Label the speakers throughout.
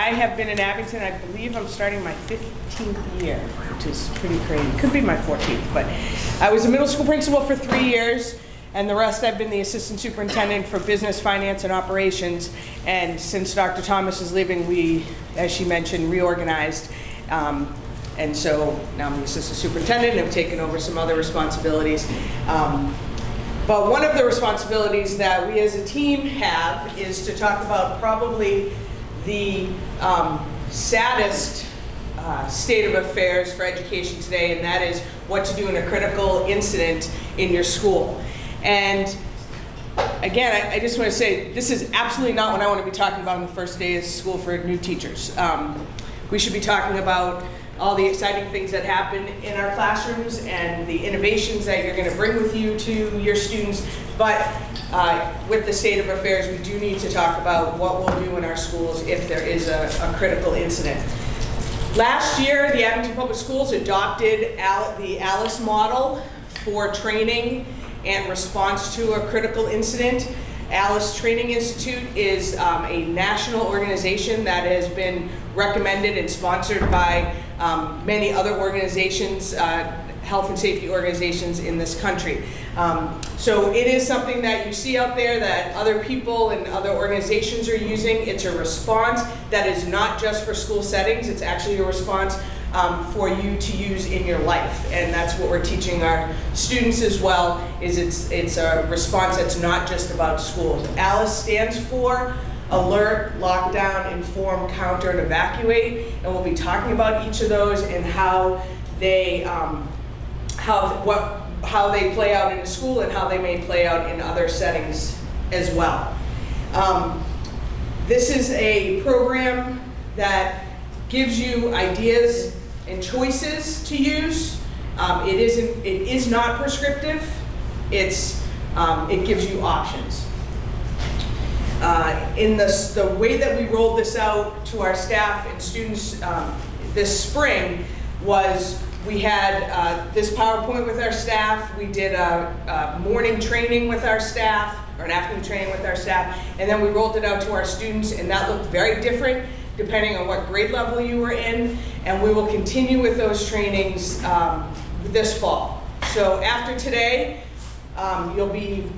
Speaker 1: I have been in Abington, I believe I'm starting my 15th year, which is pretty crazy. Could be my 14th, but I was a middle school principal for 3 years, and the rest I've been the assistant superintendent for business, finance, and operations. And since Dr. Thomas is leaving, we, as she mentioned, reorganized. And so now I'm the assistant superintendent and have taken over some other responsibilities. But one of the responsibilities that we as a team have is to talk about probably the saddest state of affairs for education today, and that is what to do in a critical incident in your school. And again, I just want to say, this is absolutely not what I want to be talking about on the first day of school for new teachers. We should be talking about all the exciting things that happen in our classrooms and the innovations that you're going to bring with you to your students. But with the state of affairs, we do need to talk about what we'll do in our schools if there is a critical incident. Last year, the Abington Public Schools adopted the ALICE model for training and response to a critical incident. ALICE Training Institute is a national organization that has been recommended and sponsored by many other organizations, health and safety organizations in this country. So it is something that you see out there that other people and other organizations are using. It's a response that is not just for school settings, it's actually a response for you to use in your life. And that's what we're teaching our students as well, is it's a response that's not just about schools. ALICE stands for Alert, Lockdown, Inform, Counter, and Evacuate. And we'll be talking about each of those and how they how they play out in the school and how they may play out in other settings as well. This is a program that gives you ideas and choices to use. It is not prescriptive. It gives you options. In the way that we rolled this out to our staff and students this spring was we had this PowerPoint with our staff. We did a morning training with our staff, or an afternoon training with our staff, and then we rolled it out to our students, and that looked very different depending on what grade level you were in, and we will continue with those trainings this fall. So after today, you'll be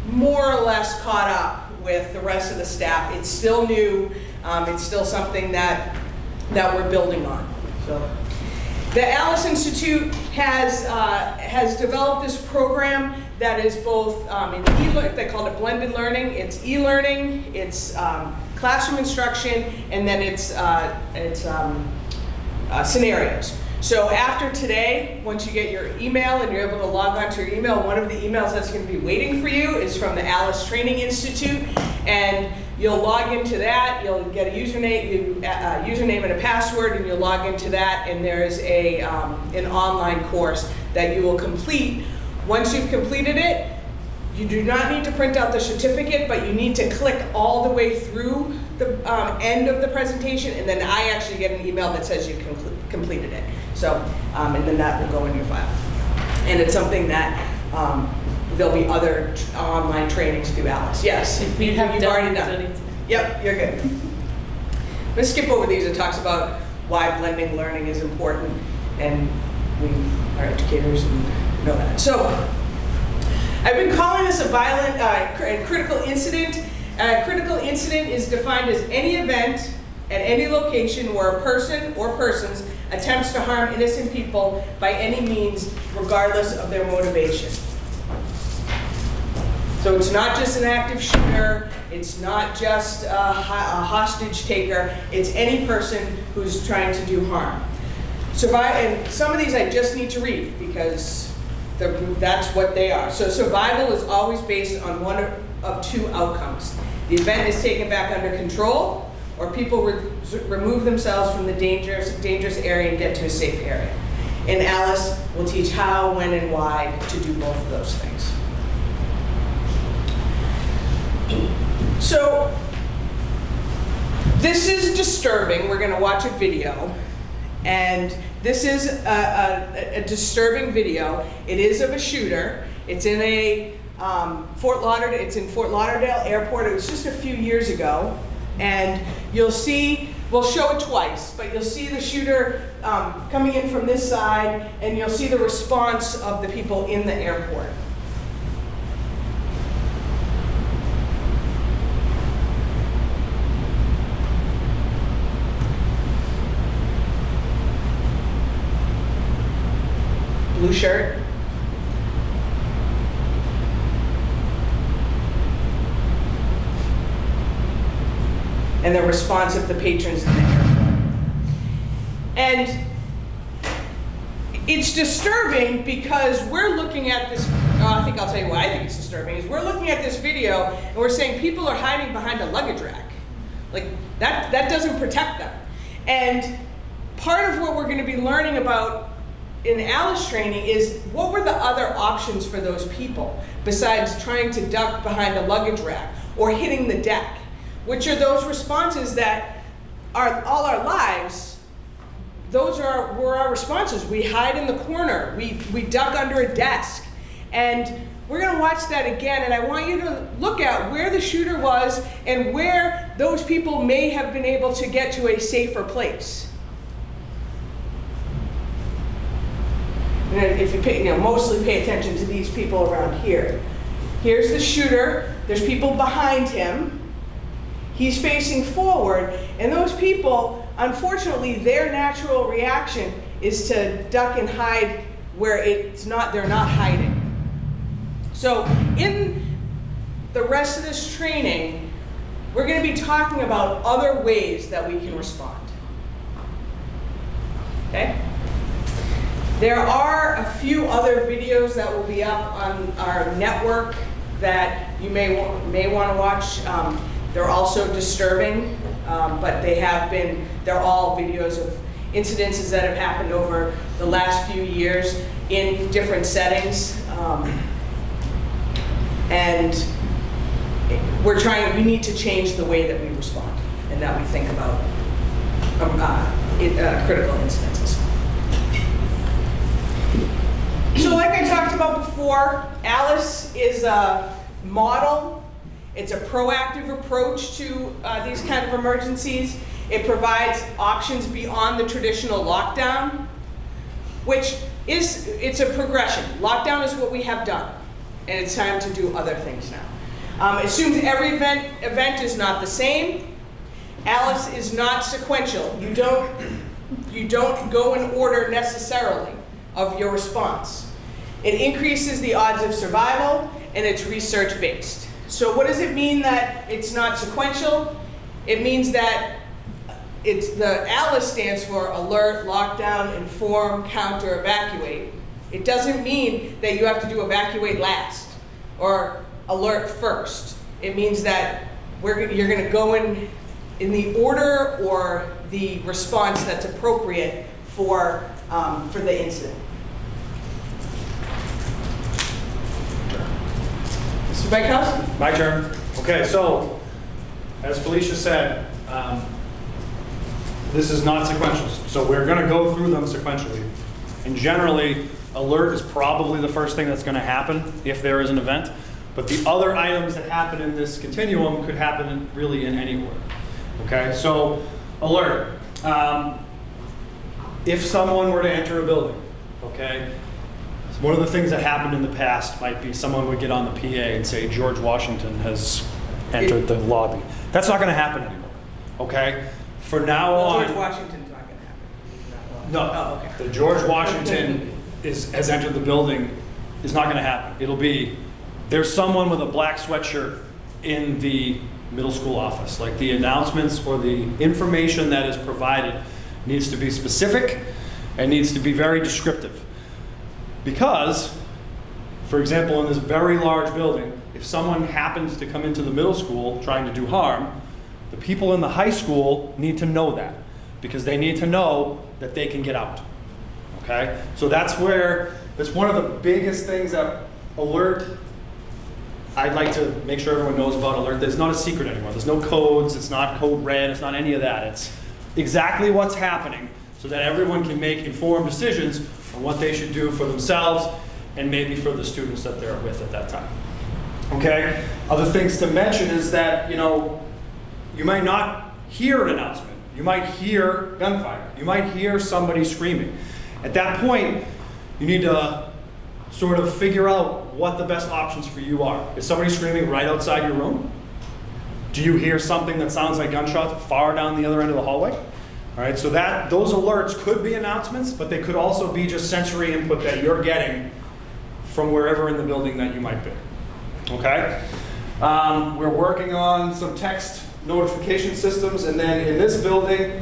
Speaker 1: more or less caught up with the rest of the staff. It's still new, it's still something that we're building on. So the ALICE Institute has developed this program that is both they call it blended learning. It's e-learning, it's classroom instruction, and then it's scenarios. So after today, once you get your email and you're able to log on to your email, one of the emails that's going to be waiting for you is from the ALICE Training Institute, and you'll log into that. You'll get a username and a password, and you'll log into that, and there is an online course that you will complete. Once you've completed it, you do not need to print out the certificate, but you need to click all the way through the end of the presentation, and then I actually get an email that says you completed it. So, and then that will go in your file. And it's something that there'll be other online trainings through ALICE. Yes, you've already done it. Yep, you're good. I'm going to skip over these. It talks about why blending learning is important, and we are educators and know that. So, I've been calling this a violent critical incident. A critical incident is defined as any event at any location where a person or persons attempts to harm innocent people by any means, regardless of their motivation. So it's not just an active shooter, it's not just a hostage taker, it's any person who's trying to do harm. And some of these I just need to read because that's what they are. So survival is always based on one of two outcomes. The event is taken back under control, or people remove themselves from the dangerous area and get to a safe area. In ALICE, we'll teach how, when, and why to do both of those things. So this is disturbing. We're going to watch a video, and this is a disturbing video. It is of a shooter. It's in Fort Lauderdale. It's in Fort Lauderdale Airport. It was just a few years ago, and you'll see We'll show it twice, but you'll see the shooter coming in from this side, and you'll see the response of the people in the airport. Blue shirt. And the response of the patrons in the airport. And it's disturbing because we're looking at this, I think I'll tell you why I think it's disturbing, is we're looking at this video and we're saying people are hiding behind a luggage rack. Like, that doesn't protect them. And part of what we're gonna be learning about in Alice training is what were the other options for those people besides trying to duck behind a luggage rack or hitting the deck, which are those responses that are all our lives. Those were our responses. We hide in the corner, we duck under a desk. And we're gonna watch that again, and I want you to look at where the shooter was and where those people may have been able to get to a safer place. And if you mostly pay attention to these people around here. Here's the shooter, there's people behind him. He's facing forward, and those people, unfortunately, their natural reaction is to duck and hide where they're not hiding. So in the rest of this training, we're going to be talking about other ways that we can respond. Okay? There are a few other videos that will be up on our network that you may want to watch. They're also disturbing, but they're all videos of incidences that have happened over the last few years in different settings. And we need to change the way that we respond and that we think about critical incidences. So like I talked about before, Alice is a model. It's a proactive approach to these kind of emergencies. It provides options beyond the traditional lockdown, it's a progression. Lockdown is what we have done, and it's time to do other things now. It assumes every event is not the same. Alice is not sequential. You don't go in order necessarily of your response. It increases the odds of survival, and it's research-based. So what does it mean that it's not sequential? It means that the ALICE stands for alert, lockdown, inform, counter, evacuate. It doesn't mean that you have to do evacuate last or alert first. It means that you're going to go in the order or the response that's appropriate for the incident. Mr. Beckhouse?
Speaker 2: My turn. Okay, so as Felicia said, this is not sequential. So we're going to go through them sequentially. And generally, alert is probably the first thing that's going to happen if there is an event. But the other items that happen in this continuum could happen really in any order. Okay, so alert. If someone were to enter a building, okay, one of the things that happened in the past might be someone would get on the PA and say, George Washington has entered the lobby. That's not going to happen anymore, okay? For now on.
Speaker 1: George Washington's not going to happen.
Speaker 2: No,
Speaker 1: oh, okay.
Speaker 2: The George Washington has entered the building is not going to happen. It'll be, there's someone with a black sweatshirt in the middle school office. Like the announcements or the information that is provided needs to be specific and needs to be very descriptive. Because, for example, in this very large building, if someone happens to come into the middle school trying to do harm, the people in the high school need to know that because they need to know that they can get out, okay? So that's one of the biggest things that alert, I'd like to make sure everyone knows about alert. There's not a secret anymore. There's no codes, it's not code red, it's not any of that. It's exactly what's happening so that everyone can make informed decisions on what they should do for themselves and maybe for the students that they're with at that time. Okay? Other things to mention is that, you might not hear an announcement You might hear gunfire. You might hear somebody screaming. At that point, you need to sort of figure out what the best options for you are. Is somebody screaming right outside your room? Do you hear something that sounds like gunshots far down the other end of the hallway? All right, so those alerts could be announcements, but they could also be just sensory input that you're getting from wherever in the building that you might be. Okay? We're working on some text notification systems, and then in this building,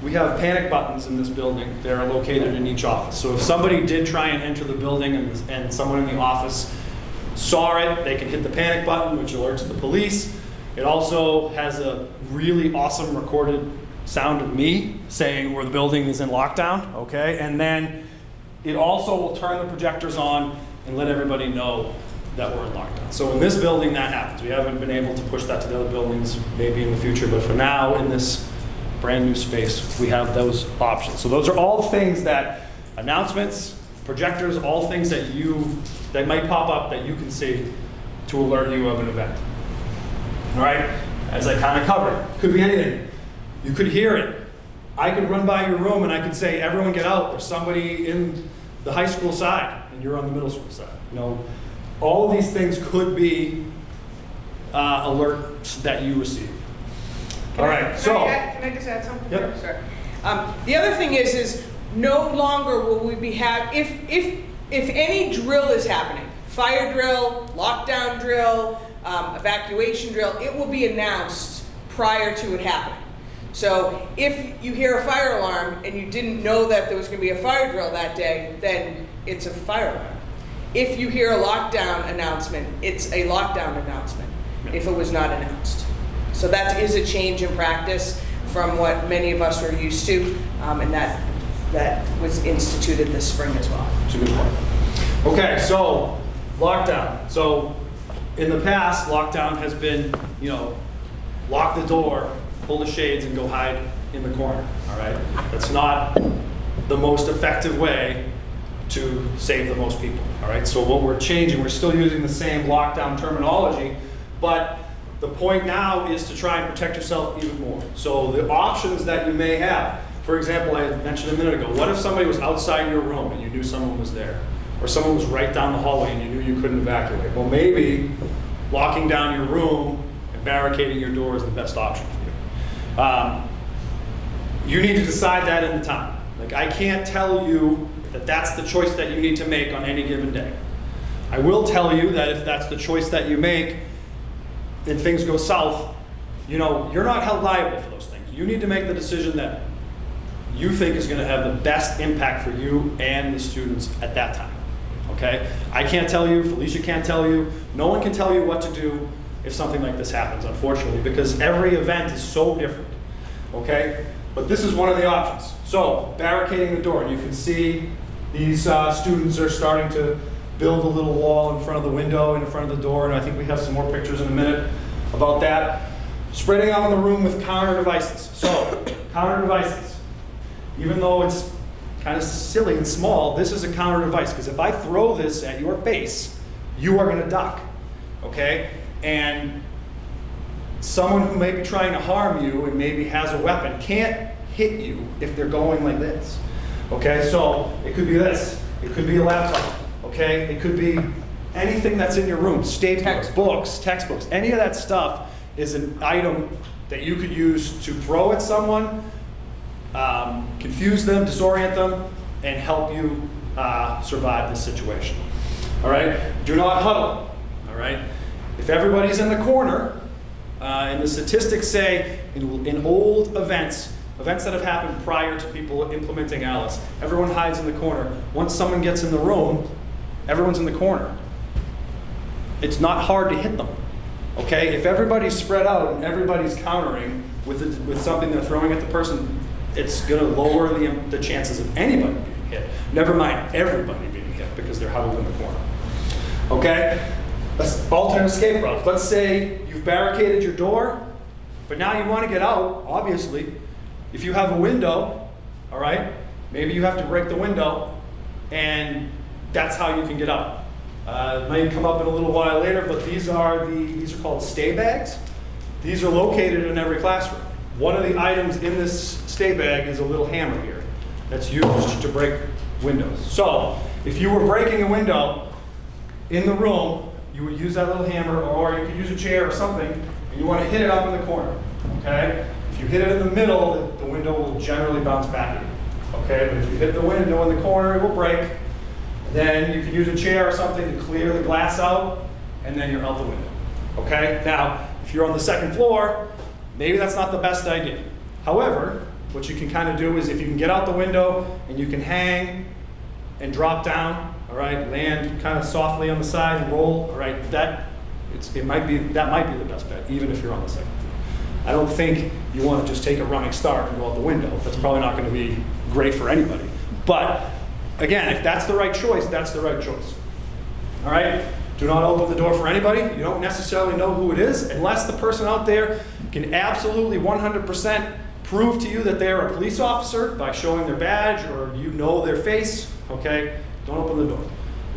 Speaker 2: we have panic buttons in this building. They're located in each office. So if somebody did try and enter the building and someone in the office saw it, they can hit the panic button, which alerts the police. It also has a really awesome recorded sound of me saying where the building is in lockdown, okay? And then it also will turn the projectors on and let everybody know that we're in lockdown. So in this building, that happens. We haven't been able to push that to the other buildings, maybe in the future, but for now, in this brand new space, we have those options. So those are all things that, announcements, projectors, all things that might pop up that you can see to alert you of an event. All right, as I kind of covered, could be anything. You could hear it. I could run by your room and I could say, everyone get out. There's somebody in the high school side and you're on the middle school side. All of these things could be alerts that you receive. All right,
Speaker 1: Can I just add something?
Speaker 2: Yep.
Speaker 1: Sorry. The other thing is no longer will we be if any drill is happening, fire drill, lockdown drill, evacuation drill, it will be announced prior to it happening. So if you hear a fire alarm and you didn't know that there was going to be a fire drill that day, then it's a fire alarm. If you hear a lockdown announcement, it's a lockdown announcement if it was not announced. So that is a change in practice from what many of us were used to, and that was instituted this spring as well.
Speaker 2: That's a good point. Okay, so lockdown. So in the past, lockdown has been, lock the door, pull the shades, and go hide in the corner. All right, that's not the most effective way to save the most people. All right, so what we're changing, we're still using the same lockdown terminology, but the point now is to try and protect yourself even more. So the options that you may have, for example, I mentioned a minute ago, what if somebody was outside your room and you knew someone was there? Or someone was right down the hallway and you knew you couldn't evacuate? Well, maybe locking down your room and barricading your door is the best option for you. You need to decide that in the time. Like, I can't tell you that that's the choice that you need to make on any given day. I will tell you that if that's the choice that you make and things go south, you're not held liable for those things. You need to make the decision that you think is going to have the best impact for you and the students at that time. Okay? I can't tell you, Felicia can't tell you, no one can tell you what to do if something like this happens, unfortunately, because every event is so different. Okay? But this is one of the options. So, barricading the door. You can see these students are starting to build a little wall in front of the window, in front of the door, and I think we have some more pictures in a minute about that. Spreading out in the room with counter devices. So, counter devices. Even though it's kind of silly and small, this is a counter device, because if I throw this at your face, you are going to duck, okay? And someone who may be trying to harm you and maybe has a weapon can't hit you if they're going like this, okay? So it could be this, it could be a laptop, okay? It could be anything that's in your room, staples, books, textbooks, any of that stuff is an item that you could use to throw at someone, confuse them, disorient them, and help you survive this situation. All right? Do not huddle. All right? If everybody's in the corner, and the statistics say in old events that have happened prior to people implementing Alice, everyone hides in the corner. Once someone gets in the room, everyone's in the corner. It's not hard to hit them. Okay? If everybody's spread out and everybody's countering with something they're throwing at the person, it's going to lower the chances of anybody being hit. Never mind everybody being hit because they're huddled in the corner. Okay? Alternate escape route. Let's say you've barricaded your door, but now you want to get out, obviously. If you have a window, all right, maybe you have to break the window, and that's how you can get out. It might come up in a little while later, but these are called stay bags. These are located in every classroom. one of the items in this stay bag is a little hammer here that's used to break windows. So if you were breaking a window in the room, you would use that little hammer, or you could use a chair or something, and you want to hit it up in the corner, okay? If you hit it in the middle, the window will generally bounce back at you, okay? But if you hit the window in the corner, it will break. Then you can use a chair or something to clear the glass out, and then you're out the window, okay? Now, if you're on the second floor, maybe that's not the best idea. However, what you can kind of do is if you can get out the window and you can hang and drop down, all right, land kind of softly on the side and roll, all right, that might be the best bet, even if you're on the second floor. I don't think you want to just take a running start and go out the window. That's probably not going to be great for anybody. But again, if that's the right choice, that's the right choice. All right? Do not open the door for anybody. You don't necessarily know who it is, unless the person out there can absolutely 100% prove to you that they're a police officer by showing their badge or you know their face, okay? Don't open the door,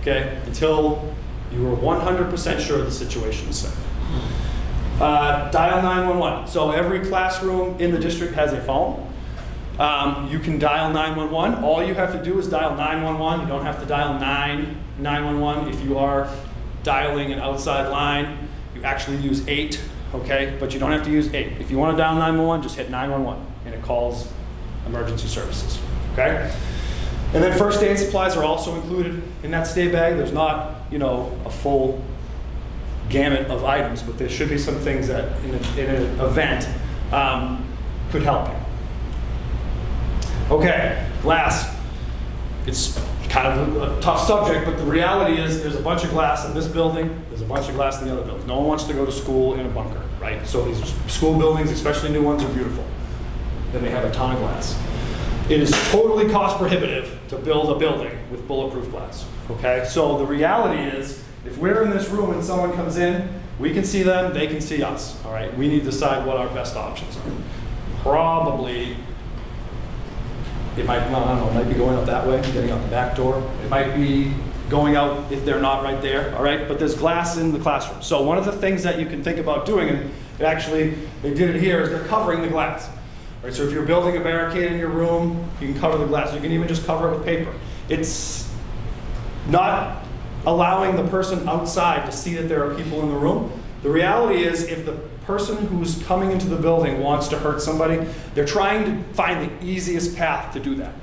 Speaker 2: okay? Until you are 100% sure the situation is safe. Dial 911. So every classroom in the district has a phone. You can dial 911. All you have to do is dial 911. You don't have to dial 911. If you are dialing an outside line, you actually use 8, okay? But you don't have to use 8. If you want to dial 911, just hit 911, and it calls emergency services, okay? And then first aid supplies are also included in that stay bag. There's not, a full gamut of items, but there should be some things that in an event could help you. Okay, glass. It's kind of a tough subject, but the reality is there's a bunch of glass in this building, there's a bunch of glass in the other building. No one wants to go to school in a bunker, right? So these school buildings, especially new ones, are beautiful. Then they have a ton of glass. It is totally cost prohibitive to build a building with bulletproof glass, okay? So the reality is, if we're in this room and someone comes in, we can see them, they can see us, all right? We need to decide what our best options are. Probably, it might, well, I don't know, it might be going out that way, getting out the back door. It might be going out if they're not right there, all right? But there's glass in the classroom. So one of the things that you can think about doing, and actually they did it here, is they're covering the glass. Right, so if you're building a barricade in your room, you can cover the glass. You can even just cover it with paper. It's not allowing the person outside to see that there are people in the room. The reality is, if the person who's coming into the building wants to hurt somebody, they're trying to find the easiest path to do that.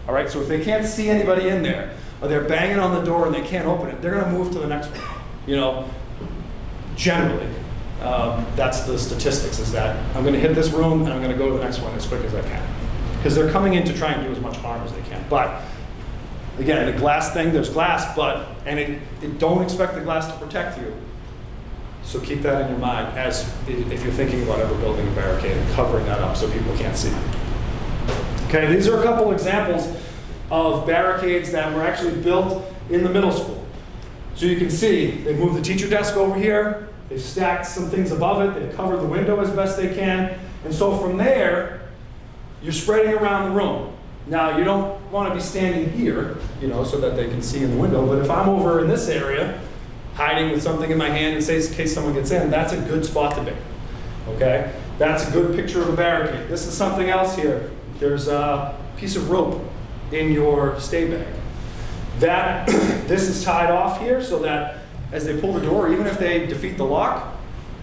Speaker 2: All right, so if they can't see anybody in there, or they're banging on the door and they can't open it, they're gonna move to the next one, generally. That's the statistics, is that I'm going to hit this room and I'm going to go to the next one as quick as I can. Because they're coming in to try and do as much harm as they can. But again, the glass thing, there's glass, don't expect the glass to protect you. So keep that in your mind as if you're thinking about ever building a barricade and covering that up so people can't see. Okay, these are a couple examples of barricades that were actually built in the middle school. So you can see they moved the teacher desk over here. They've stacked some things above it. They've covered the window as best they can. And so from there, you're spreading around the room. Now, you don't want to be standing here, so that they can see in the window. But if I'm over in this area, hiding with something in my hand in case someone gets in, that's a good spot to be. Okay? That's a good picture of a barricade. This is something else here. There's a piece of rope in your stay bag. This is tied off here so that as they pull the door, even if they defeat the lock,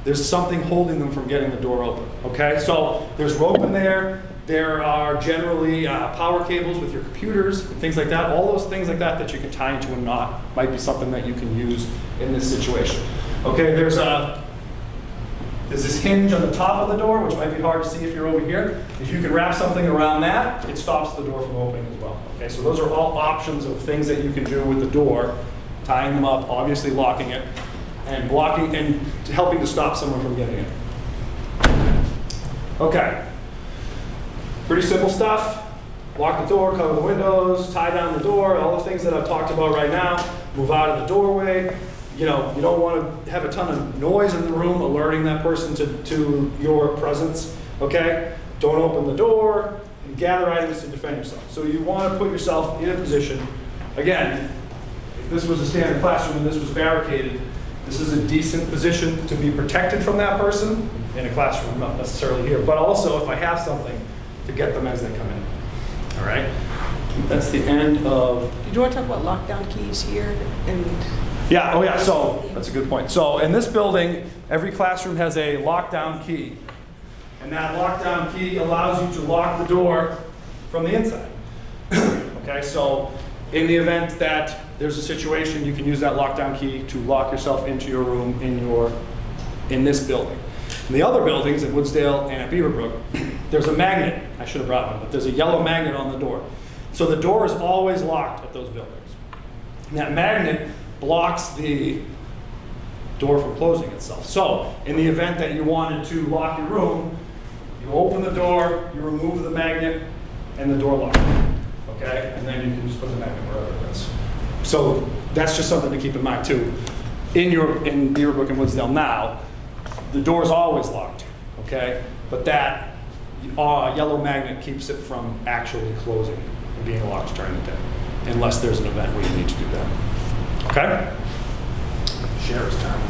Speaker 2: there's something holding them from getting the door open, okay? So there's rope in there. There are generally power cables with your computers and things like that. All those things like that you can tie into a knot might be something that you can use in this situation. Okay, there's this hinge on the top of the door, which might be hard to see if you're over here. If you can wrap something around that, it stops the door from opening as well. Okay, so those are all options of things that you can do with the door. Tying them up, obviously locking it, and blocking and helping to stop someone from getting in. Okay. Pretty simple stuff. Lock the door, cover the windows, tie down the door, all the things that I've talked about right now. Move out of the doorway. You don't want to have a ton of noise in the room alerting that person to your presence. Okay? Don't open the door. And gather items to defend yourself. So you want to put yourself in a position, again, if this was a standard classroom and this was barricaded, This is a decent position to be protected from that person in a classroom, not necessarily here, but also if I have something to get them as they come in. All right? That's the end of...
Speaker 1: Did you want to talk about lockdown keys here? And
Speaker 2: Yeah, oh yeah, so that's a good point. So in this building, every classroom has a lockdown key. And that lockdown key allows you to lock the door from the inside. Okay, so in the event that there's a situation, you can use that lockdown key to lock yourself into your room in this building. In the other buildings at Woodsdale and at Beaverbrook, there's a magnet. I should have brought one, but there's a yellow magnet on the door. So the door is always locked at those buildings. And that magnet blocks the door from closing itself. So in the event that you wanted to lock your room, you open the door, you remove the magnet, and the door locks. Okay? And then you can just put the magnet wherever it is. So that's just something to keep in mind too. In Beaverbrook and Woodsdale now, the door is always locked. Okay? But that yellow magnet keeps it from actually closing and being locked during the day, unless there's an event where you need to do that. Okay? Sheriff's time.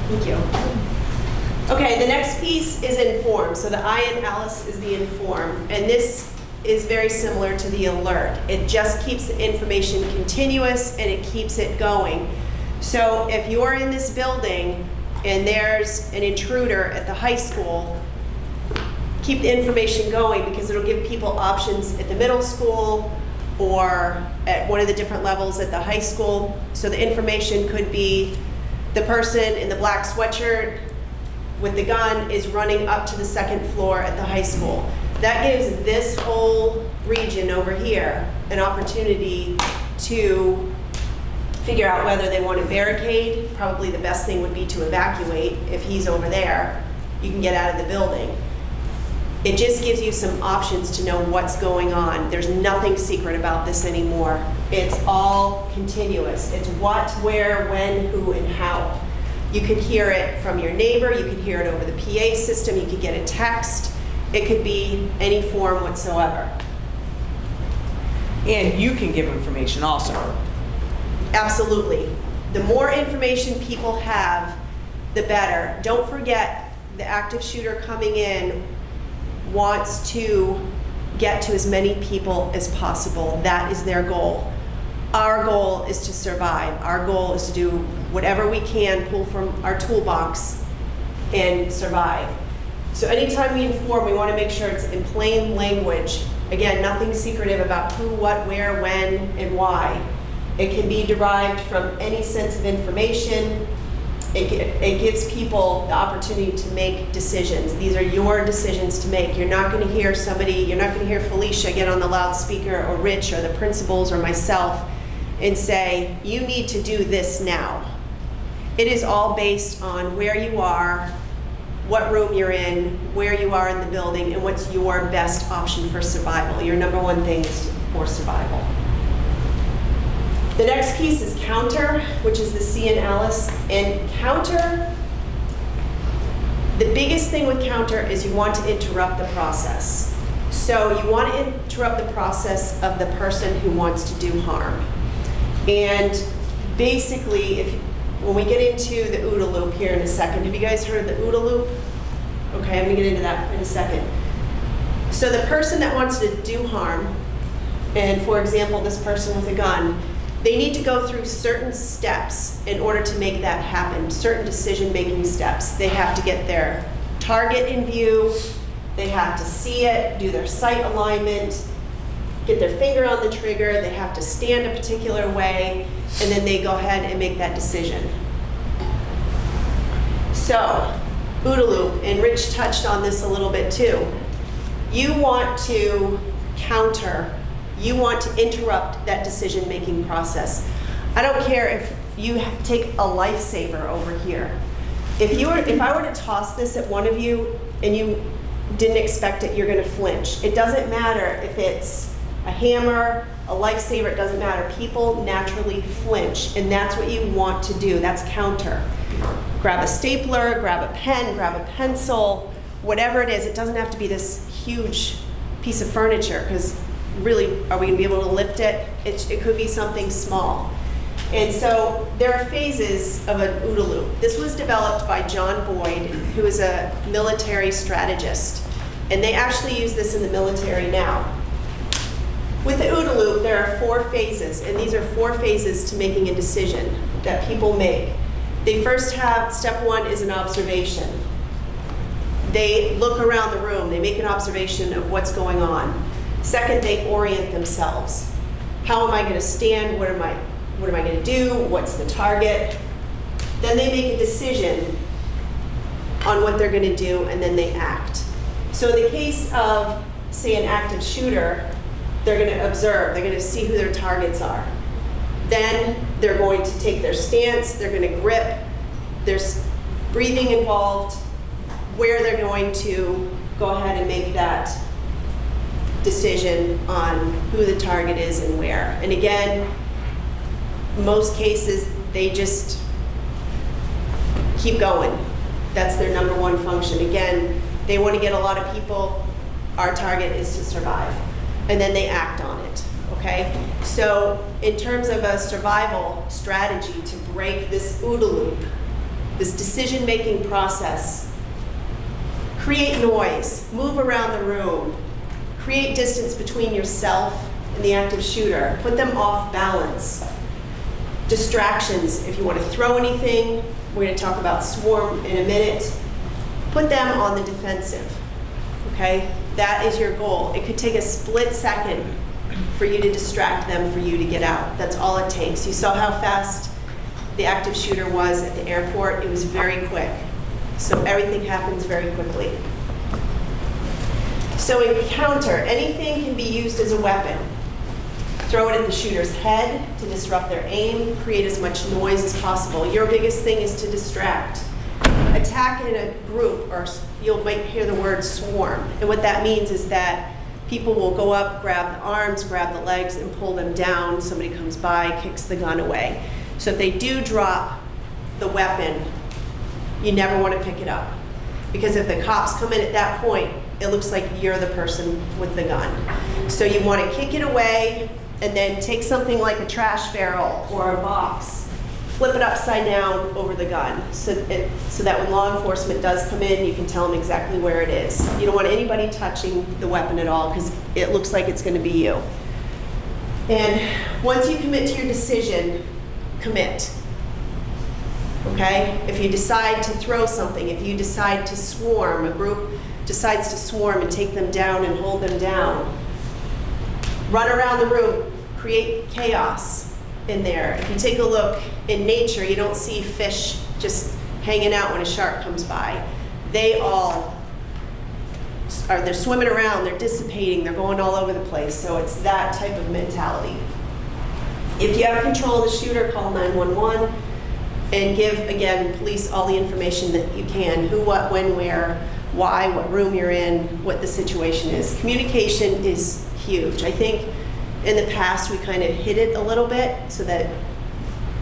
Speaker 3: Thank you. Okay, the next piece is inform. So the I in Alice is the inform, and this is very similar to the alert. It just keeps the information continuous and it keeps it going. So if you're in this building and there's an intruder at the high school, keep the information going because it'll give people options at the middle school or at one of the different levels at the high school. So the information could be the person in the black sweatshirt with the gun is running up to the second floor at the high school. That gives this whole region over here an opportunity to figure out whether they want to barricade. Probably the best thing would be to evacuate. If he's over there, you can get out of the building. It just gives you some options to know what's going on. There's nothing secret about this anymore. It's all continuous. It's what, where, when, who, and how. You could hear it from your neighbor. You could hear it over the PA system. You could get a text. It could be any form whatsoever.
Speaker 1: And you can give information also.
Speaker 3: Absolutely. The more information people have, the better. Don't forget, the active shooter coming in wants to get to as many people as possible. That is their goal. Our goal is to survive. Our goal is to do whatever we can, pull from our toolbox and survive. So anytime we inform, we want to make sure it's in plain language. Again, nothing secretive about who, what, where, when, and why. It can be derived from any sense of information. It gives people the opportunity to make decisions. These are your decisions to make. You're not going to hear you're not going to hear Felicia get on the loudspeaker or Rich or the principals or myself and say, you need to do this now. It is all based on where you are, what room you're in, where you are in the building, and what's your best option for survival. Your number one thing is for survival. The next piece is counter, which is the C in Alice. And counter, the biggest thing with counter is you want to interrupt the process. So you want to interrupt the process of the person who wants to do harm. And basically, when we get into the OODA loop here in a second, have you guys heard of the OODA loop? Okay, I'm gonna get into that in a second. So the person that wants to do harm, and for example, this person with a gun, they need to go through certain steps in order to make that happen, certain decision-making steps. They have to get their target in view, they have to see it, do their sight alignment, get their finger on the trigger, they have to stand a particular way, and then they go ahead and make that decision. So, OODA loop, and Rich touched on this a little bit too. You want to counter, you want to interrupt that decision-making process. I don't care if you take a lifesaver over here. If I were to toss this at one of you and you didn't expect it, you're gonna flinch. It doesn't matter if it's a hammer, a lifesaver, it doesn't matter. People naturally flinch, and that's what you want to do. That's counter. Grab a stapler, grab a pen, grab a pencil, whatever it is. It doesn't have to be this huge piece of furniture, because really, are we gonna be able to lift it? It could be something small. And so there are phases of an OODA loop. This was developed by John Boyd, who is a military strategist. And they actually use this in the military now. With the OODA loop, there are 4 phases, and these are 4 phases to making a decision that people make. They first have, step 1 is an observation. They look around the room, they make an observation of what's going on. Second, they orient themselves. How am I going to stand? What am I going to do? What's the target? Then they make a decision on what they're going to do, and then they act. So in the case of, say, an active shooter, they're going to observe. They're going to see who their targets are. Then they're going to take their stance. They're going to grip. There's breathing involved, where they're going to go ahead and make that decision on who the target is and where. And again, most cases, they just keep going. That's their number 1 function. Again, they want to get a lot of people. Our target is to survive. And then they act on it, okay? So in terms of a survival strategy to break this OODA loop, this decision-making process, create noise, move around the room, create distance between yourself and the active shooter, put them off balance. Distractions, if you want to throw anything, we're going to talk about swarm in a minute, put them on the defensive, okay? That is your goal. It could take a split second for you to distract them, for you to get out. That's all it takes. You saw how fast the active shooter was at the airport. It was very quick. So everything happens very quickly. So encounter, anything can be used as a weapon. Throw it at the shooter's head to disrupt their aim, create as much noise as possible. Your biggest thing is to distract. Attack in a group, or you might hear the word swarm. And what that means is that people will go up, grab the arms, grab the legs, and pull them down. Somebody comes by, kicks the gun away. So if they do drop the weapon, you never want to pick it up. Because if the cops come in at that point, it looks like you're the person with the gun. So you want to kick it away, and then take something like a trash barrel or a box, flip it upside down over the gun, so that when law enforcement does come in, you can tell them exactly where it is. You don't want anybody touching the weapon at all, because it looks like it's going to be you. And once you commit to your decision, commit. Okay? If you decide to throw something, if you decide to swarm, a group decides to swarm and take them down and hold them down, run around the room, create chaos in there. If you take a look in nature, you don't see fish just hanging out when a shark comes by. They're swimming around, they're dissipating, they're going all over the place. So it's that type of mentality. If you have control of the shooter, call 911 and give, again, police all the information that you can: who, what, when, where, why, what room you're in, what the situation is. Communication is huge. I think in the past we kind of hid it a little bit so that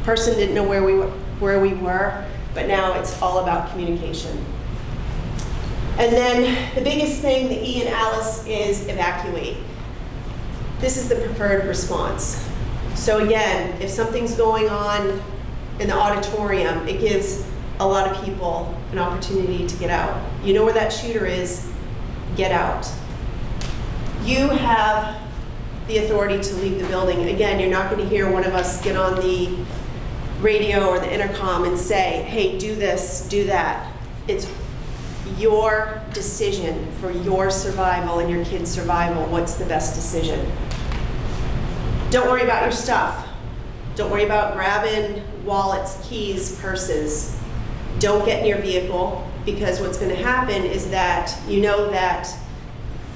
Speaker 3: person didn't know where we were, but now it's all about communication. And then the biggest thing, the E in Alice, is evacuate. This is the preferred response. So again, if something's going on in the auditorium, it gives a lot of people an opportunity to get out. You know where that shooter is, get out. You have the authority to leave the building. Again, you're not going to hear one of us get on the radio or the intercom and say, hey, do this, do that. It's your decision for your survival and your kid's survival. What's the best decision? Don't worry about your stuff. Don't worry about grabbing wallets, keys, purses. Don't get in your vehicle, because what's going to happen is that you know that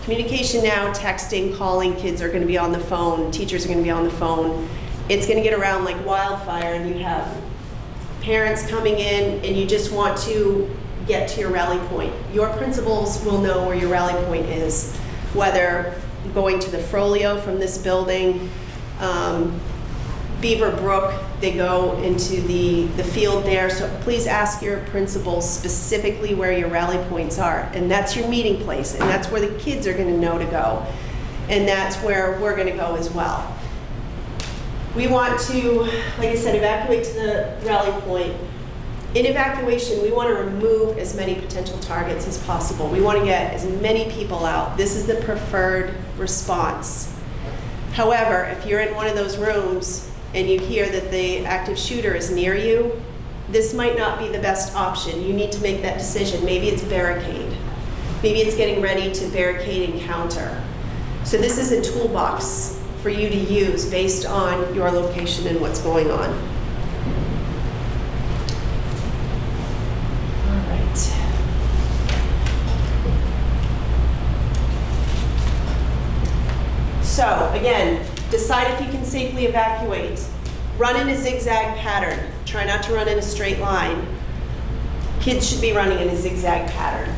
Speaker 3: communication now, texting, calling, kids are going to be on the phone, teachers are going to be on the phone. It's going to get around like wildfire, and you have parents coming in and you just want to get to your rally point. Your principals will know where your rally point is, whether going to the Frollo from this building, Beaver Brook, they go into the field there. So please ask your principals specifically where your rally points are. And that's your meeting place. And that's where the kids are going to know to go. And that's where we're going to go as well. We want to, like I said, evacuate to the rally point. In evacuation, we want to remove as many potential targets as possible. We want to get as many people out. This is the preferred response. However, if you're in one of those rooms and you hear that the active shooter is near you, this might not be the best option. You need to make that decision. Maybe it's barricade. Maybe it's getting ready to barricade and counter. So this is a toolbox for you to use based on your location and what's going on. All right. So again, decide if you can safely evacuate. Run in a zigzag pattern. Try not to run in a straight line. Kids should be running in a zigzag pattern.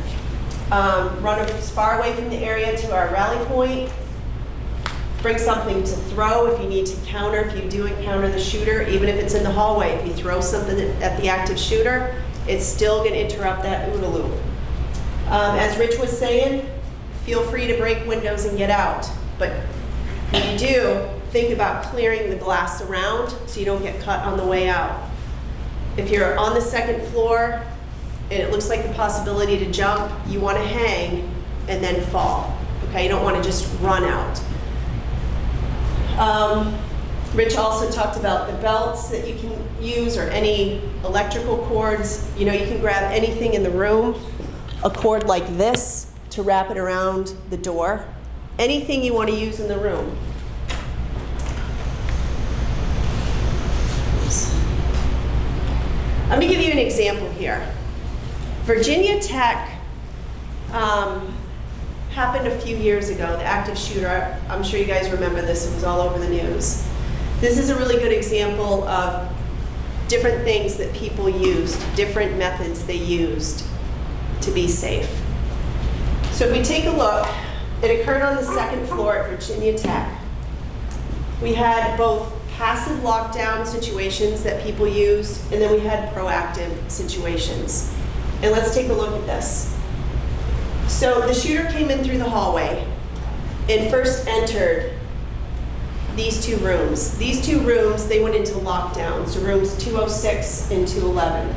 Speaker 3: Run as far away from the area to our rally point. Bring something to throw if you need to counter, if you do encounter the shooter, even if it's in the hallway. If you throw something at the active shooter, it's still going to interrupt that OODA loop. As Rich was saying, feel free to break windows and get out. But when you do, think about clearing the glass around so you don't get cut on the way out. If you're on the second floor and it looks like the possibility to jump, you want to hang and then fall. Okay, you don't want to just run out. Rich also talked about the belts that you can use or any electrical cords. You know, you can grab anything in the room, a cord like this to wrap it around the door. Anything you want to use in the room. Let me give you an example here. Virginia Tech happened a few years ago, the active shooter. I'm sure you guys remember this, it was all over the news. This is a really good example of different things that people used, different methods they used to be safe. So if we take a look, it occurred on the second floor at Virginia Tech. We had both passive lockdown situations that people used, and then we had proactive situations. And let's take a look at this. So the shooter came in through the hallway and first entered these two rooms. These two rooms, they went into lockdown, so rooms 206 and 211.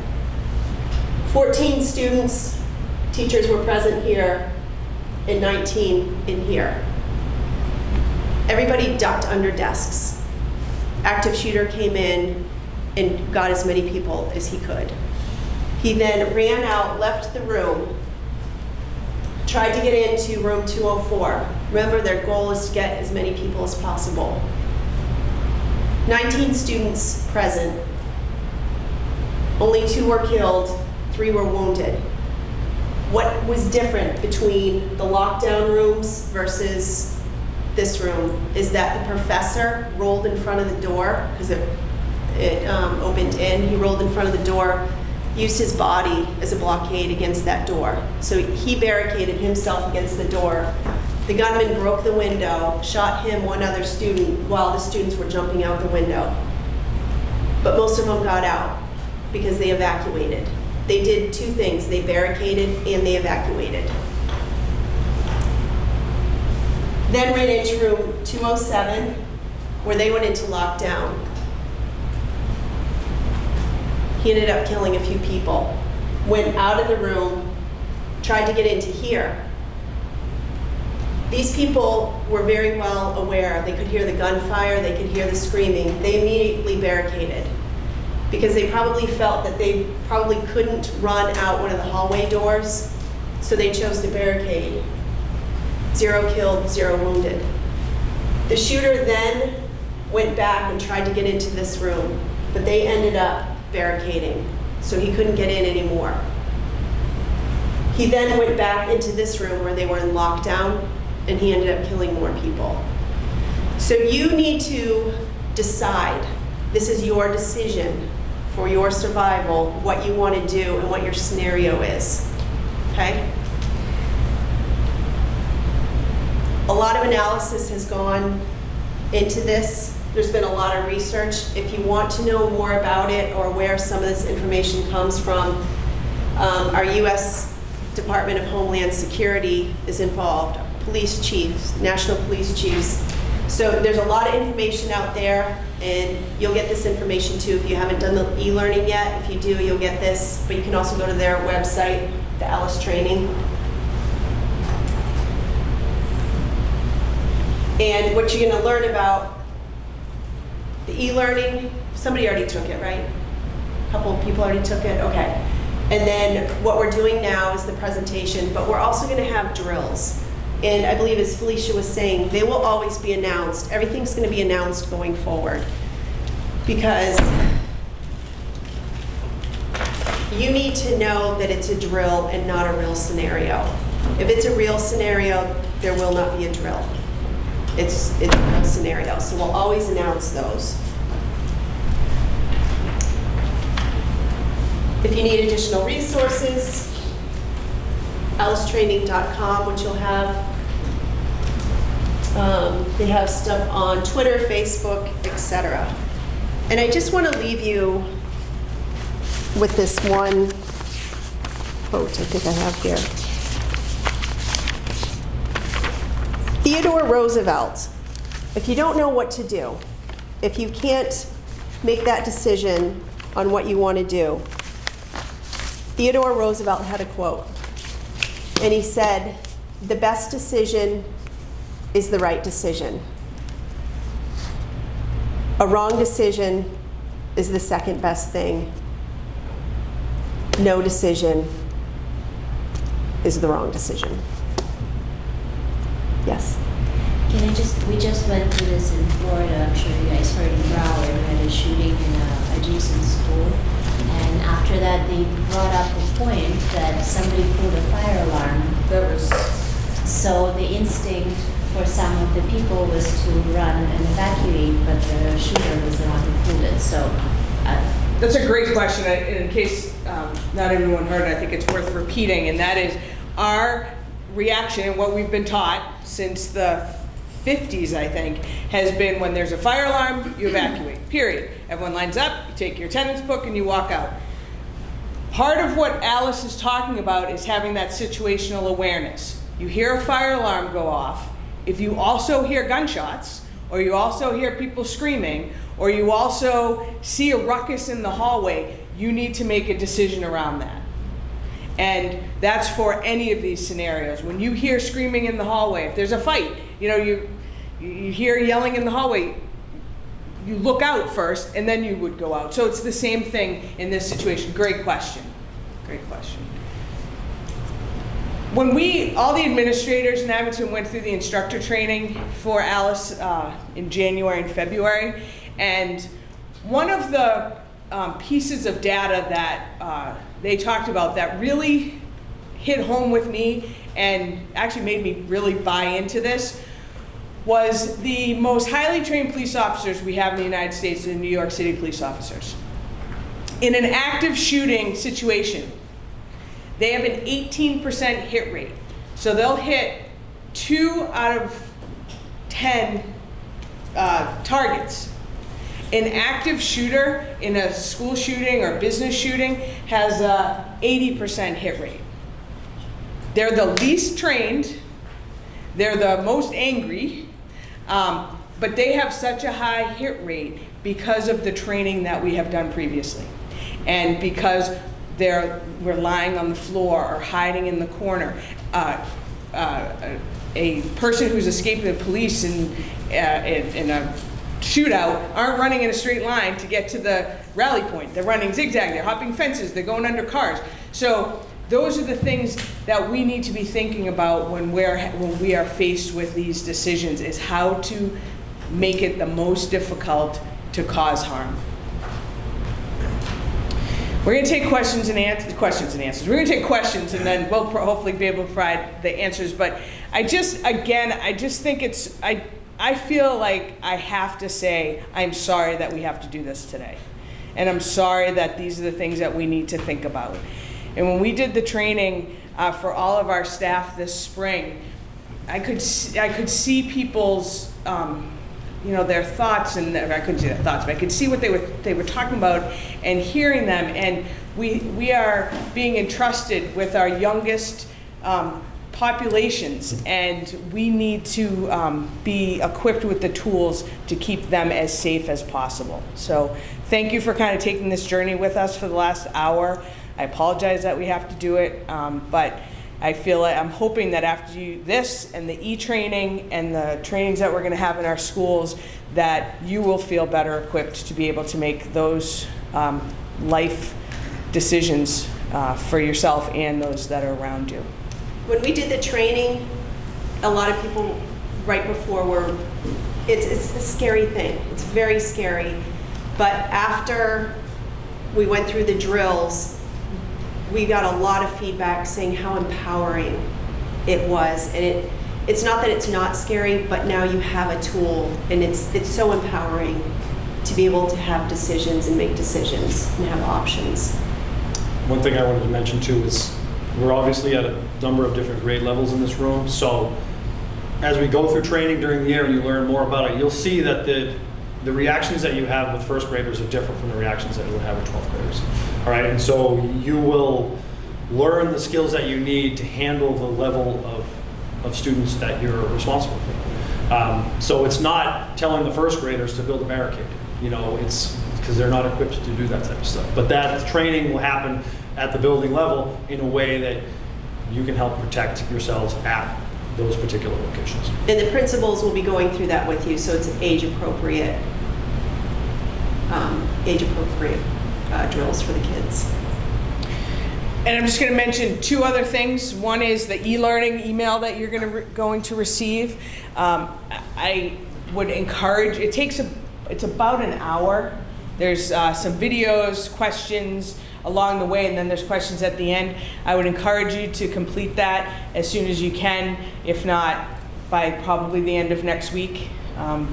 Speaker 3: 14 students, teachers were present here, and 19 in here. Everybody ducked under desks. Active shooter came in and got as many people as he could. He then ran out, left the room, tried to get into room 204. Remember, their goal is to get as many people as possible. 19 students present. Only 2 were killed, 3 were wounded. What was different between the lockdown rooms versus this room is that the professor rolled in front of the door because it opened in. He rolled in front of the door, used his body as a blockade against that door. So he barricaded himself against the door. The gunman broke the window, shot him, 1 other student, while the students were jumping out the window. But most of them got out because they evacuated. They did 2 things, they barricaded and they evacuated. Then ran into room 207, where they went into lockdown. He ended up killing a few people, went out of the room, tried to get into here. These people were very well aware. They could hear the gunfire, they could hear the screaming. They immediately barricaded because they probably felt that they probably couldn't run out one of the hallway doors, so they chose to barricade. 0 killed, 0 wounded. The shooter then went back and tried to get into this room, but they ended up barricading, so he couldn't get in anymore. He then went back into this room where they were in lockdown, and he ended up killing more people. So you need to decide, this is your decision for your survival, what you want to do and what your scenario is, okay? A lot of analysis has gone into this. There's been a lot of research. If you want to know more about it or where some of this information comes from, our U.S. Department of Homeland Security is involved. Police chiefs, national police chiefs So there's a lot of information out there, and you'll get this information too if you haven't done the e-learning yet. If you do, you'll get this, but you can also go to their website, the Alice Training. And what you're going to learn about the e-learning, somebody already took it, right? A couple of people already took it, okay. And then what we're doing now is the presentation, but we're also going to have drills. And I believe, as Felicia was saying, they will always be announced. Everything's going to be announced going forward. Because you need to know that it's a drill and not a real scenario. If it's a real scenario, there will not be a drill. It's a real scenario, so we'll always announce those. If you need additional resources, alicetraining.com, which you'll have. They have stuff on Twitter, Facebook, etc. And I just want to leave you with this one quote I think I have here. Theodore Roosevelt, if you don't know what to do, if you can't make that decision on what you want to do, Theodore Roosevelt had a quote, and he said, "The best decision is the right decision. A wrong decision is the second best thing. No decision is the wrong decision." Yes?
Speaker 4: We just went through this in Florida. I'm sure you guys heard in Broward. We had a shooting in an adjacent school. And after that, they brought up the point that somebody pulled a fire alarm.
Speaker 1: That was,
Speaker 4: So the instinct for some of the people was to run and evacuate, but the shooter was the one who pulled it. So
Speaker 1: that's a great question. In case not everyone heard, I think it's worth repeating, and that is our reaction and what we've been taught since the 50s, I think, has been when there's a fire alarm, you evacuate, period. Everyone lines up, you take your attendance book, and you walk out. Part of what Alice is talking about is having that situational awareness. You hear a fire alarm go off. If you also hear gunshots, or you also hear people screaming, or you also see a ruckus in the hallway, you need to make a decision around that. And that's for any of these scenarios. When you hear screaming in the hallway, if there's a fight, you hear yelling in the hallway, you look out first, and then you would go out. So it's the same thing in this situation. Great question. Great question. When all the administrators in Abington went through the instructor training for Alice in January and February, and one of the pieces of data that they talked about that really hit home with me and actually made me really buy into this was the most highly trained police officers we have in the United States are the New York City police officers. In an active shooting situation, they have an 18% hit rate. So they'll hit 2 out of 10 targets. An active shooter in a school shooting or business shooting has a 80% hit rate. They're the least trained, they're the most angry, but they have such a high hit rate because of the training that we have done previously. And because we're lying on the floor or hiding in the corner. A person who's escaping the police in a shootout aren't running in a straight line to get to the rally point. They're running zigzag, they're hopping fences, they're going under cars. So those are the things that we need to be thinking about when we are faced with these decisions, is how to make it the most difficult to cause harm. We're going to take questions and answers. We're going to take questions, and then we'll hopefully be able to provide the answers. But I just think I feel like I have to say I'm sorry that we have to do this today. And I'm sorry that these are the things that we need to think about. And when we did the training for all of our staff this spring, I could see people's their thoughts, and I couldn't see their thoughts, but I could see what they were talking about and hearing them. And we are being entrusted with our youngest populations, and we need to be equipped with the tools to keep them as safe as possible. So thank you for kind of taking this journey with us for the last hour. I apologize that we have to do it, but I feel like I'm hoping that after this and the e-training and the trainings that we're going to have in our schools, that you will feel better equipped to be able to make those life decisions for yourself and those that are around you.
Speaker 3: When we did the training, a lot of people right before were, it's a scary thing. It's very scary. But after we went through the drills, we got a lot of feedback saying how empowering it was. And it's not that it's not scary, but now you have a tool, and it's so empowering to be able to have decisions and make decisions and have options.
Speaker 2: One thing I wanted to mention too is we're obviously at a number of different grade levels in this room. So as we go through training during the year and you learn more about it, you'll see that the reactions that you have with first graders are different from the reactions that you would have with 12th graders. All right, and so you will learn the skills that you need to handle the level of students that you're responsible for. So it's not telling the first graders to build a barricade. You know, it's because they're not equipped to do that type of stuff. But that training will happen at the building level in a way that you can help protect yourselves at those particular locations.
Speaker 3: And the principals will be going through that with you, so it's age appropriate drills for the kids.
Speaker 1: And I'm just going to mention two other things. One is the e-learning email that you're going to receive. I would encourage, it's about an hour. There's some videos, questions along the way, and then there's questions at the end. I would encourage you to complete that as soon as you can, if not by probably the end of next week,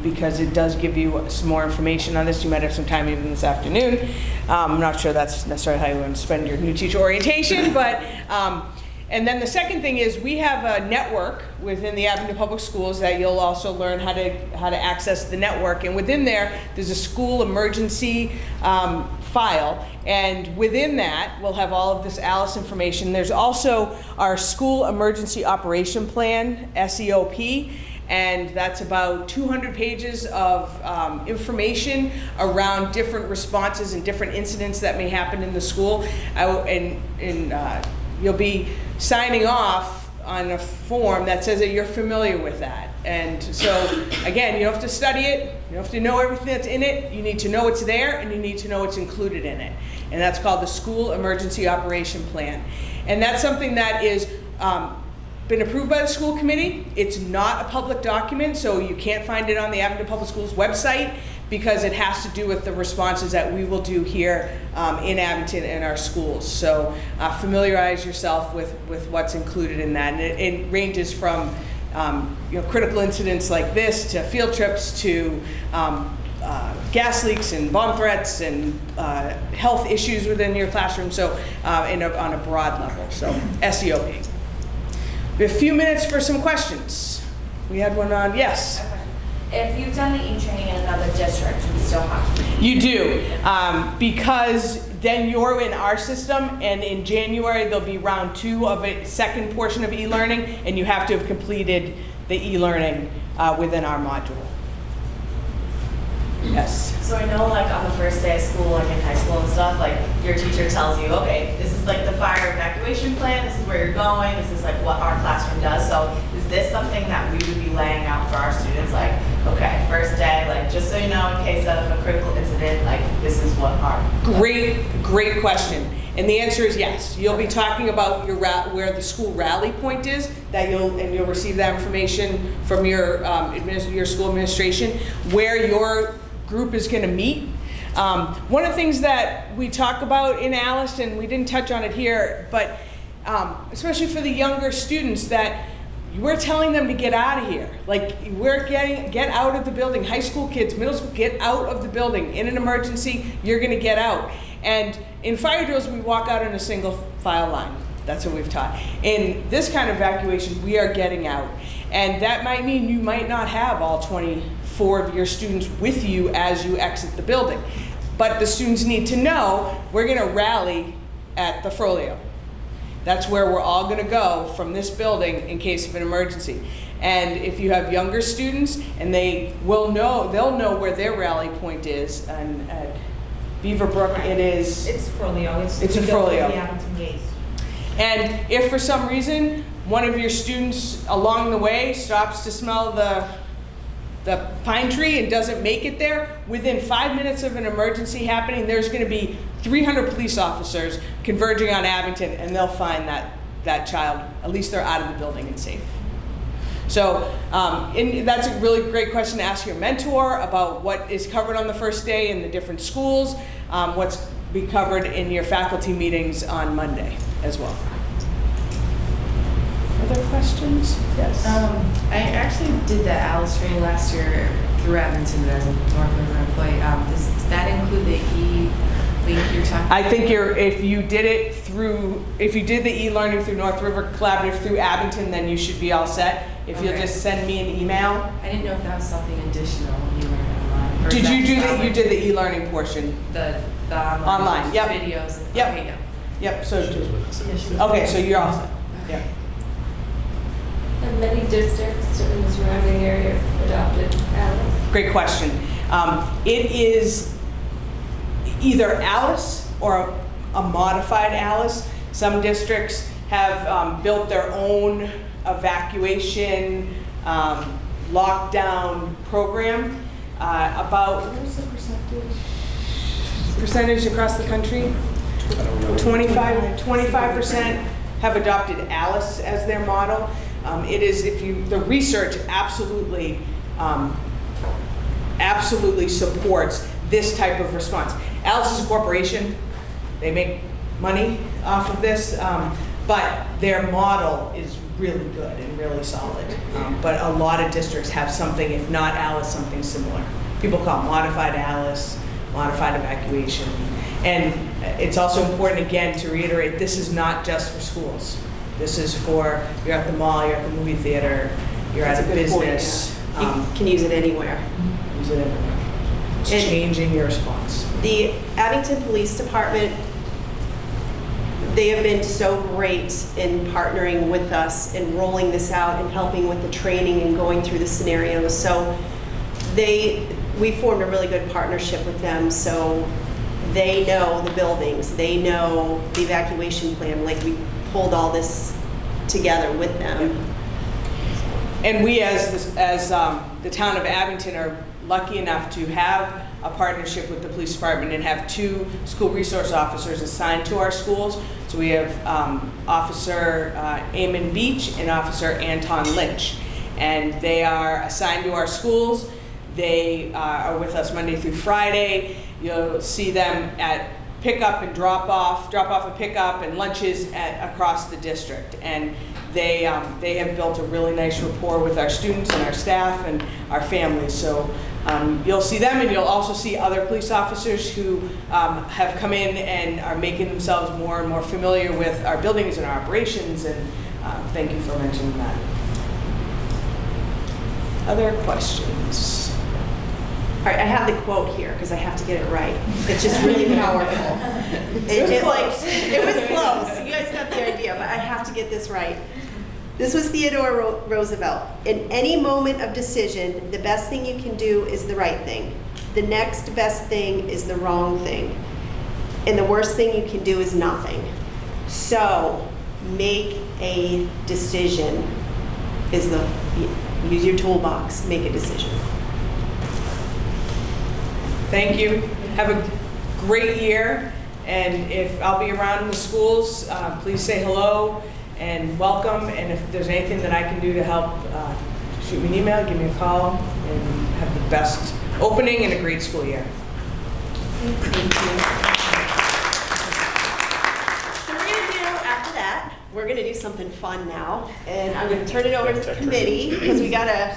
Speaker 1: because it does give you some more information on this. You might have some time even this afternoon. I'm not sure that's necessarily how you want to spend your new teacher orientation, but and then the second thing is we have a network within the Abington Public Schools that you'll also learn how to access the network. And within there's a school emergency file. And within that, we'll have all of this ALICE information. There's also our School Emergency Operation Plan, SEOP. And that's about 200 pages of information around different responses and different incidents that may happen in the school. You'll be signing off on a form that says that you're familiar with that. And so, again, you don't have to study it, you don't have to know everything that's in it, you need to know it's there, and you need to know what's included in it. And that's called the School Emergency Operation Plan. And that's something that is been approved by the school committee. It's not a public document, so you can't find it on the Abington Public Schools website, because it has to do with the responses that we will do here in Abington and our schools. So familiarize yourself with what's included in that. And it ranges from critical incidents like this to field trips to gas leaks and bomb threats and health issues within your classroom, so on a broad level. So SEOP. We have a few minutes for some questions. We had one on, yes?
Speaker 5: Okay. If you've done the e-training in another district, you still have to.
Speaker 1: You do, because then you're in our system, and in January there'll be round 2 of a second portion of e-learning, and you have to have completed the e-learning within our module. Yes.
Speaker 5: So I know, like, on the first day of school, like in high school and stuff, like your teacher tells you, okay, this is like the fire evacuation plan, this is where you're going, this is like what our classroom does. So is this something that we would be laying out for our students? Like, okay, first day, like, just so you know, in case of a critical incident, like, this is what our...
Speaker 1: Great question. And the answer is yes. You'll be talking about where the school rally point is, you'll receive that information from your school administration, where your group is going to meet. One of the things that we talk about in ALICE, and we didn't touch on it here, but especially for the younger students, that we're telling them to get out of here. Like, get out of the building. High school kids, middle school, get out of the building. In an emergency, you're going to get out. And in fire drills, we walk out in a single file line. That's what we've taught. In this kind of evacuation, we are getting out. And that might mean you might not have all 24 of your students with you as you exit the building. But the students need to know we're going to rally at the Frollo. That's where we're all gonna go from this building in case of an emergency. And if you have younger students, and they'll know where their rally point is, and at Beaverbrook, it is.
Speaker 6: It's Frollo.
Speaker 1: It's in Frollo.
Speaker 6: The Abington Gates.
Speaker 1: And if for some reason, one of your students along the way stops to smell the pine tree and doesn't make it there, within 5 minutes of an emergency happening, there's gonna be 300 police officers converging on Abington, and they'll find that child. At least they're out of the building and safe. So that's a really great question to ask your mentor about what is covered on the first day in the different schools, what's be covered in your faculty meetings on Monday as well. Other questions? Yes.
Speaker 7: I actually did the Alice training last year through Edmonton as a North River employee. Does that include the e-link you're talking about?
Speaker 1: I think if you did the e-learning through North River Collaborative through Abington, then you should be all set. If you'll
Speaker 7: Okay.
Speaker 1: just send me an email.
Speaker 7: I didn't know if that was something additional you learned online. Or
Speaker 1: Did
Speaker 7: is that
Speaker 1: you do
Speaker 7: just
Speaker 1: that? You
Speaker 7: online?
Speaker 1: did the e-learning portion.
Speaker 7: The online,
Speaker 1: Online, yep.
Speaker 7: videos. And,
Speaker 1: Yep.
Speaker 7: Okay, yeah.
Speaker 1: Yep, so,
Speaker 2: She was with us.
Speaker 1: okay, so you're all set. Yeah.
Speaker 8: And many districts in the surrounding area have adopted Alice.
Speaker 1: Great question. It is either Alice or a modified Alice. Some districts have built their own evacuation lockdown program. About, what was the percentage across the country? 25% have adopted Alice as their model. It is, the research absolutely supports this type of response. Alice is a corporation. They make money off of this, but their model is really good and really solid. But a lot of districts have something, if not Alice, something similar. People call it modified Alice, modified evacuation. And it's also important, again, to reiterate, this is not just for schools. This is for, you're at the mall, you're at the movie theater, you're
Speaker 3: That's
Speaker 1: at a
Speaker 3: a good point,
Speaker 1: business.
Speaker 3: You can use it anywhere.
Speaker 1: Use it everywhere. It's
Speaker 3: And-
Speaker 1: changing your response.
Speaker 3: The Abington Police Department, they have been so great in partnering with us and rolling this out and helping with the training and going through the scenarios. So we formed a really good partnership with them. So they know the buildings, they know the evacuation plan. Like, we pulled all this together with them.
Speaker 1: And we, as the town of Abington, are lucky enough to have a partnership with the police department and have 2 school resource officers assigned to our schools. So we have Officer Eamon Beach and Officer Anton Lynch. And they are assigned to our schools. They are with us Monday through Friday. You'll see them at pickup and drop off and pickup and lunches across the district. And they have built a really nice rapport with our students and our staff and our families. So you'll see them, and you'll also see other police officers who have come in and are making themselves more and more familiar with our buildings and our operations, and thank you for mentioning that. Other questions?
Speaker 3: All right, I have the quote here because I have to get it right. It's just really powerful. It was close. You guys got the idea, but I have to get this right. This was Theodore Roosevelt. In any moment of decision, the best thing you can do is the right thing. The next best thing is the wrong thing. And the worst thing you can do is nothing. So make a decision. Use your toolbox, make a decision.
Speaker 1: Thank you. Have a great year. And if I'll be around in the schools, please say hello and welcome. And if there's anything that I can do to help, shoot me an email, give me a call, and have the best opening and a great school year.
Speaker 3: Thank you. So we're gonna do, after that, we're gonna do something fun now. And I'm gonna turn it over to the committee because we got a